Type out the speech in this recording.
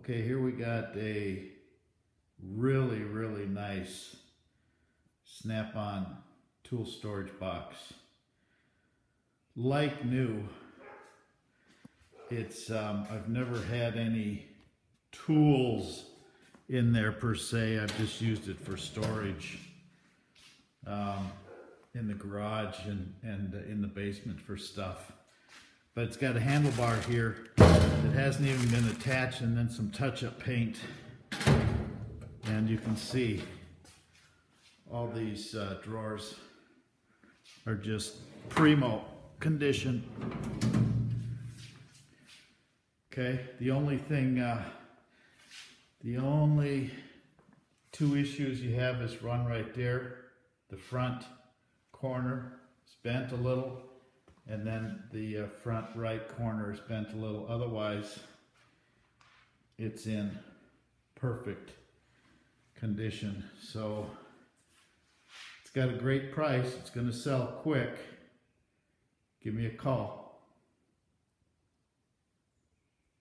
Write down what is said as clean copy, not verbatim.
Okay, here we got a really nice Snap-on tool storage box. Like new. It's I've never had any tools in there per se. I've just used it for storage in the garage and in the basement for stuff. But it's got a handlebar here that hasn't even been attached, and then some touch-up paint. And you can see all these drawers are just primo condition. Okay, the only two issues you have is one right there. The front corner is bent a little, and then the front right corner is bent a little. Otherwise, it's in perfect condition. So it's got a great price. It's going to sell quick. Give me a call.